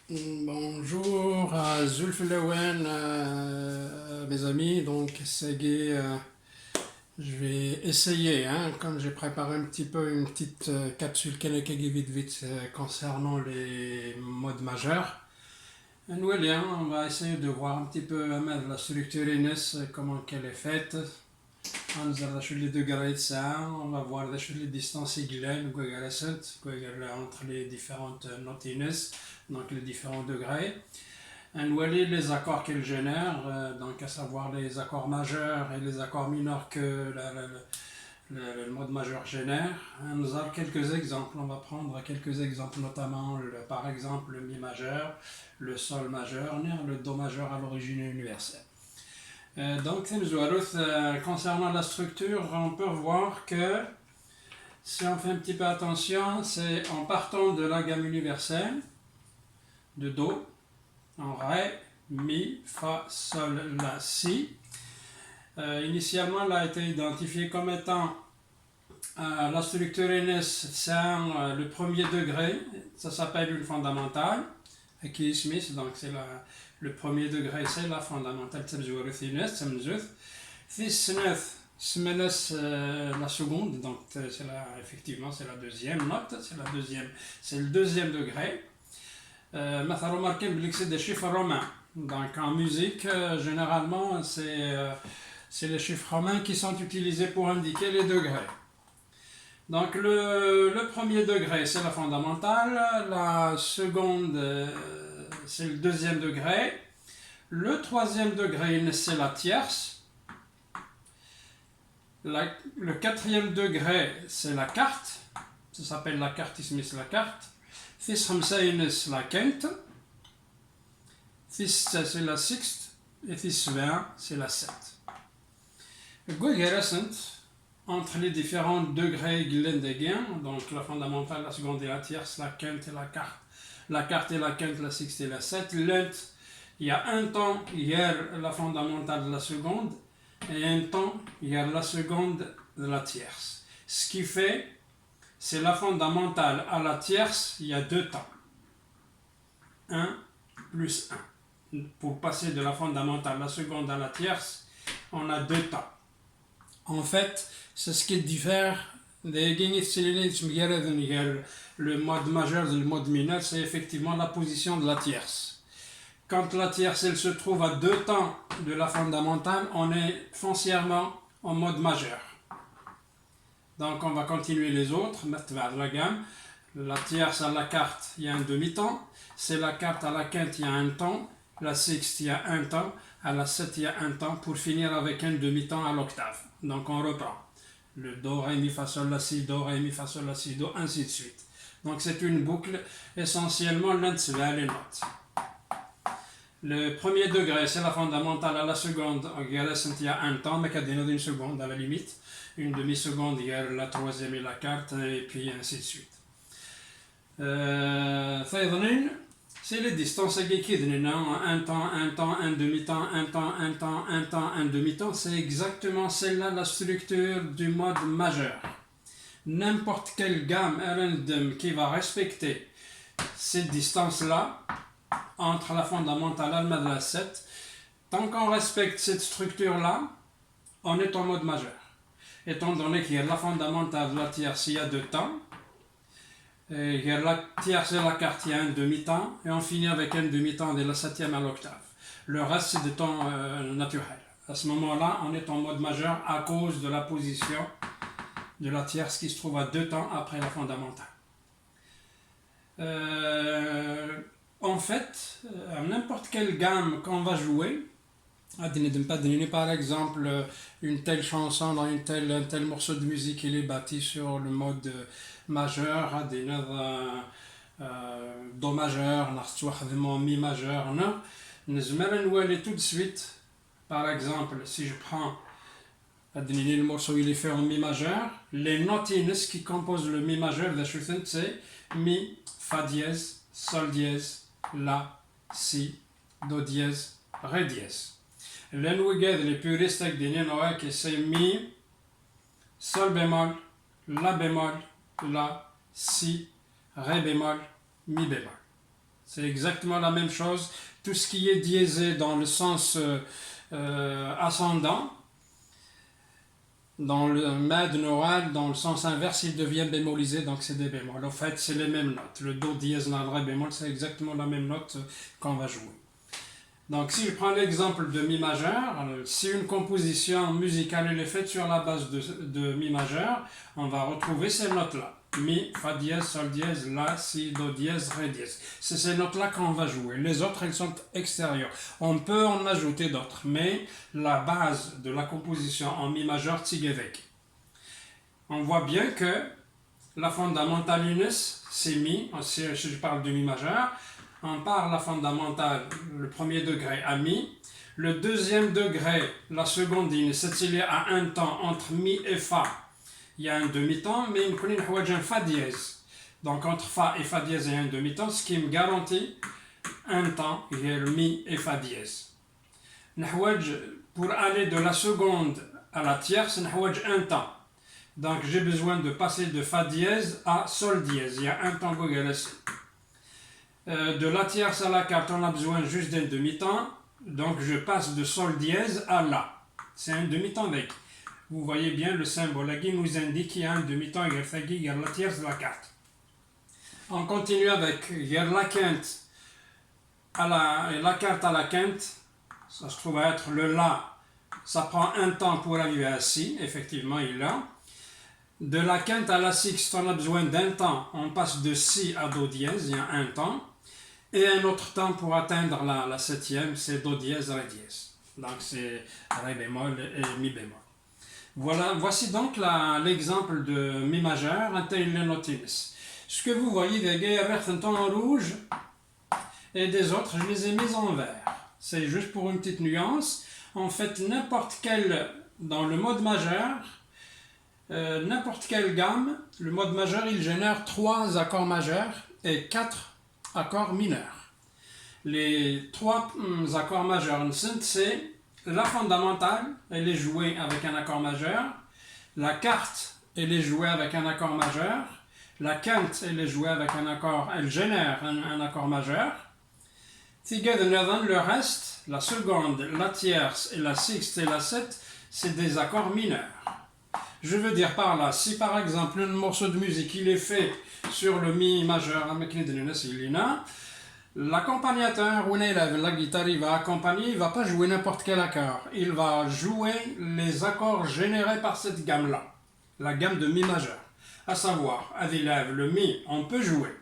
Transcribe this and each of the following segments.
Bonjour à Zulf Lewen, mes amis. Donc, je vais essayer, hein, comme j'ai préparé un petit peu une petite capsule Kenekegi vite vite concernant les modes majeurs. Nous, on va essayer de voir un petit peu la structure INES, comment qu'elle est faite. On va voir les distances égales entre les différentes notes INES, donc les différents degrés. Les accords qu'elle génère, donc à savoir les accords majeurs et les accords mineurs que le mode majeur génère. Nous avons quelques exemples, on va prendre quelques exemples, notamment par exemple le mi majeur, le sol majeur, le do majeur à l'origine universelle. Donc, concernant la structure, on peut voir que si on fait un petit peu attention, c'est en partant de la gamme universelle de do, en ré, mi, fa, sol, la, si. Initialement, elle a été identifiée comme étant la structure NS, c'est le premier degré, ça s'appelle une fondamentale. Qui Smith, donc c'est le premier degré, c'est la fondamentale. La seconde, donc effectivement c'est la deuxième note, c'est le deuxième degré. مثلا remarquez que c'est des chiffres romains. Donc en musique, généralement, c'est les chiffres romains qui sont utilisés pour indiquer les degrés. Donc le premier degré, c'est la fondamentale. La seconde, c'est le deuxième degré. Le troisième degré, c'est la tierce. Le quatrième degré, c'est la quarte. Ça s'appelle la quarte, c'est la quarte. C'est la quinte. C'est la sixte. Et c'est la sept. Entre les différents degrés donc la fondamentale, la seconde et la tierce, la quinte et la quarte et la quinte, la sixte et la sept, il y a un temps, il y a la fondamentale de la seconde, et un temps, il y a la seconde de la tierce. Ce qui fait, c'est la fondamentale à la tierce, il y a deux temps. 1 plus 1. Pour passer de la fondamentale à la seconde à la tierce, on a deux temps. En fait, c'est ce qui diffère le mode majeur et le mode mineur, c'est effectivement la position de la tierce. Quand la tierce elle se trouve à deux temps de la fondamentale, on est foncièrement en mode majeur. Donc on va continuer les autres, la gamme. La tierce à la quarte, il y a un demi-temps. C'est la quarte à la quinte, il y a un temps. La sixte, il y a un temps. À la sept, il y a un temps pour finir avec un demi-temps à l'octave. Donc on reprend. Le do, ré, mi, fa, sol, la, si, do, ré, mi, fa, sol, la, si, do, ainsi de suite. Donc c'est une boucle essentiellement les notes. Le premier degré, c'est la fondamentale. À la seconde, il y a un temps, mais d'une seconde à la limite. Une demi-seconde, il y a la troisième et la quarte, et puis ainsi de suite. C'est les distances un temps, un demi-temps, un temps, un temps, un temps, un demi-temps. C'est exactement celle-là la structure du mode majeur. N'importe quelle gamme random qui va respecter ces distances-là, entre la fondamentale et la 7, tant qu'on respecte cette structure-là, on est en mode majeur. Étant donné qu'il y a la fondamentale de la tierce, il y a deux temps. Il y a la tierce et la quarte, il y a un demi-temps, et on finit avec un demi-temps de la septième à l'octave. Le reste, c'est du temps naturel. À ce moment-là, on est en mode majeur à cause de la position de la tierce qui se trouve à deux temps après la fondamentale. En fait, à n'importe quelle gamme qu'on va jouer, par exemple, une telle chanson dans un tel morceau de musique, il est bâti sur le mode majeur, do majeur, mi majeur, nous tout de suite. Par exemple, si je prends le morceau, il est fait en mi majeur, les notes qui composent le mi majeur, c'est mi, fa dièse, sol dièse, la, si, do dièse, ré dièse. Les puristes qui c'est mi, sol bémol, la bémol, la, si, ré bémol, mi bémol. C'est exactement la même chose. Tout ce qui est diésé dans le sens ascendant, dans le mad noral, dans le sens inverse, il devient bémolisé, donc c'est des bémols. En fait, c'est les mêmes notes. Le do dièse, la ré bémol, c'est exactement la même note qu'on va jouer. Donc, si je prends l'exemple de mi majeur, si une composition musicale elle est faite sur la base de mi majeur, on va retrouver ces notes-là. Mi, fa dièse, sol dièse, la, si, do dièse, ré dièse. C'est ces notes-là qu'on va jouer. Les autres, elles sont extérieures. On peut en ajouter d'autres, mais la base de la composition en mi majeur, tigévek. On voit bien que la fondamentale unis, c'est mi, si je parle de mi majeur, on parle la fondamentale, le premier degré à mi. Le deuxième degré, la seconde unis, c'est il y a un temps entre mi et fa. Il y a un demi-temps, mais il y a un fa dièse. Donc entre fa et fa dièse, il y a un demi-temps, ce qui me garantit un temps, il y a le mi et fa dièse. Pour aller de la seconde à la tierce, il y a un temps. Donc j'ai besoin de passer de fa dièse à sol dièse. Il y a un temps gogalès. De la tierce à la quarte, on a besoin juste d'un demi-temps. Donc je passe de sol dièse à la. C'est un demi-temps avec. Vous voyez bien le symbole qui nous indique qu'il y a un demi-temps, il y a la tierce de la carte. On continue avec il y a la quinte à la carte à la quinte. Ça se trouve à être le la. Ça prend un temps pour arriver à si, effectivement il l'a. De la quinte à la sixte, on a besoin d'un temps. On passe de si à do dièse, il y a un temps. Et un autre temps pour atteindre la septième, c'est do dièse, ré dièse. Donc c'est ré bémol et mi bémol. Voilà, voici donc l'exemple de mi majeur, ce que vous voyez, des un temps en rouge et des autres, je les ai mis en vert. C'est juste pour une petite nuance. En fait, n'importe quel, dans le mode majeur, n'importe quelle gamme, le mode majeur, il génère 3 accords majeurs et 4 accords mineurs. Les 3 accords majeurs, c'est la fondamentale, elle est jouée avec un accord majeur. La carte, elle est jouée avec un accord majeur. La quinte, elle est jouée avec un accord, elle génère un accord majeur. Le reste, la seconde, la tierce et la sixte et la septe, c'est des accords mineurs. Je veux dire par là, si par exemple un morceau de musique il est fait sur le mi majeur, l'accompagnateur ou la guitare, il va accompagner, il ne va pas jouer n'importe quel accord. Il va jouer les accords générés par cette gamme-là, la gamme de mi majeur. À savoir, à l'élève, le mi, on peut jouer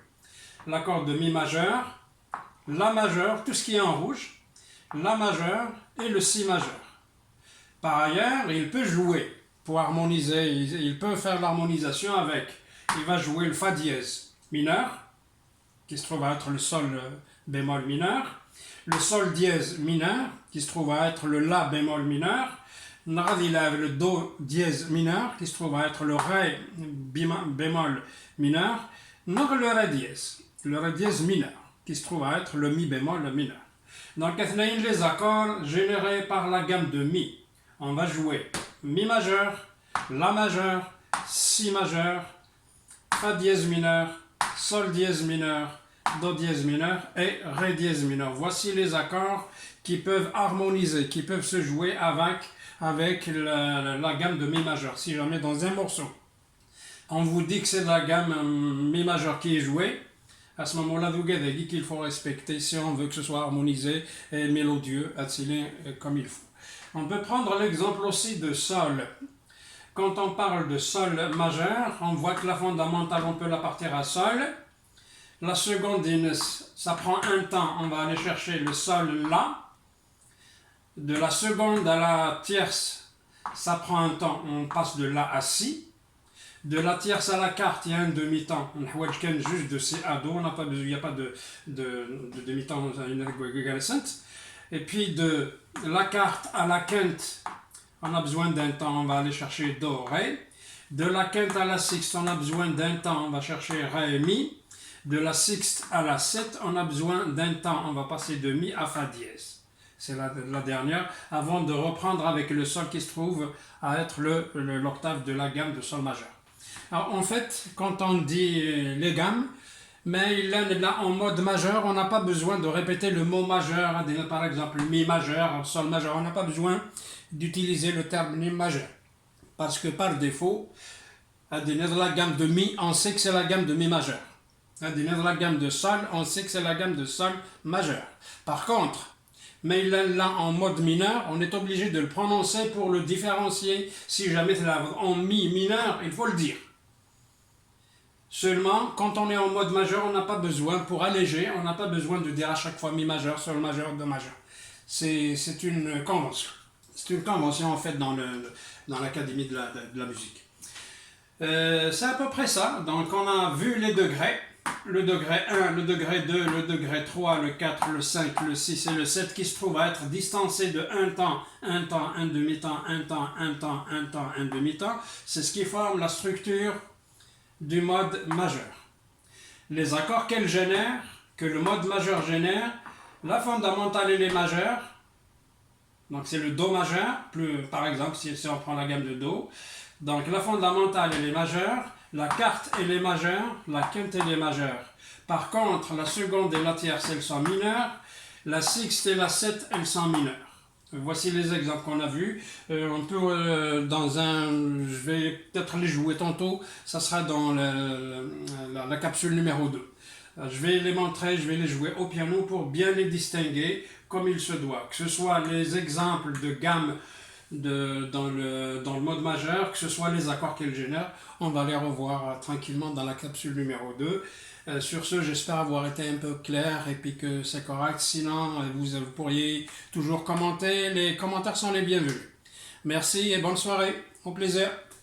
l'accord de mi majeur, la majeur, tout ce qui est en rouge, la majeur et le si majeur. Par ailleurs, il peut jouer pour harmoniser, il peut faire l'harmonisation avec, il va jouer le fa dièse mineur, qui se trouve à être le sol bémol mineur, le sol dièse mineur, qui se trouve à être le la bémol mineur, le do dièse mineur, qui se trouve à être le ré bémol mineur, le ré dièse mineur, qui se trouve à être le mi bémol mineur. Donc, les accords générés par la gamme de mi, on va jouer mi majeur, la majeur, si majeur, fa dièse mineur, sol dièse mineur, do dièse mineur et ré dièse mineur. Voici les accords qui peuvent harmoniser, qui peuvent se jouer avec la gamme de mi majeur. Si jamais dans un morceau, on vous dit que c'est la gamme mi majeur qui est jouée, à ce moment-là, vous avez qu'il faut respecter si on veut que ce soit harmonisé et mélodieux, comme il faut. On peut prendre l'exemple aussi de sol. Quand on parle de sol majeur, on voit que la fondamentale, on peut la partir à sol. La seconde, ça prend un temps, on va aller chercher le sol la. De la seconde à la tierce, ça prend un temps, on passe de la à si. De la tierce à la quarte, il y a un demi-temps. On a juste de si à do, il n'y a pas de demi-temps. Et puis de la carte à la quinte, on a besoin d'un temps, on va aller chercher do, ré. De la quinte à la sixte, on a besoin d'un temps, on va chercher ré et mi. De la sixte à la septe, on a besoin d'un temps, on va passer de mi à fa dièse. C'est la dernière, avant de reprendre avec le sol qui se trouve à être l'octave de la gamme de sol majeur. Alors en fait, quand on dit les gammes, Mais là, en mode majeur, on n'a pas besoin de répéter le mot majeur, par exemple mi majeur, sol majeur, on n'a pas besoin d'utiliser le terme mi majeur. Parce que par défaut, la gamme de mi, on sait que c'est la gamme de mi majeur. La gamme de sol, on sait que c'est la gamme de sol majeur. Par contre, mais là en mode mineur, on est obligé de le prononcer pour le différencier. Si jamais c'est en mi mineur, il faut le dire. Seulement, quand on est en mode majeur, on n'a pas besoin, pour alléger, on n'a pas besoin de dire à chaque fois mi majeur, sol majeur, do majeur. C'est une convention. C'est une convention en fait dans l'académie de la musique. C'est à peu près ça. Donc on a vu les degrés. Le degré 1, le degré 2, le degré 3, le 4, le 5, le 6 et le 7 qui se trouvent à être distancés de un temps, un demi-temps, un temps, un temps, un temps, un demi-temps. C'est ce qui forme la structure du mode majeur. Les accords qu'elle génère, que le mode majeur génère, la fondamentale et les majeurs, donc c'est le do majeur, par exemple si on prend la gamme de do, donc la fondamentale et les majeurs, la quarte et les majeurs, la quinte et les majeurs. Par contre, la seconde et la tierce, elles sont mineures, la sixte et la septe, elles sont mineures. Voici les exemples qu'on a vus. On peut, je vais peut-être les jouer tantôt, ça sera dans la capsule numéro 2. Je vais les montrer, je vais les jouer au piano pour bien les distinguer comme il se doit. Que ce soit les exemples de gamme dans le mode majeur, que ce soit les accords qu'elle génère, on va les revoir tranquillement dans la capsule numéro 2. Sur ce, j'espère avoir été un peu clair et puis que c'est correct. Sinon, vous pourriez toujours commenter. Les commentaires sont les bienvenus. Merci et bonne soirée. Au plaisir.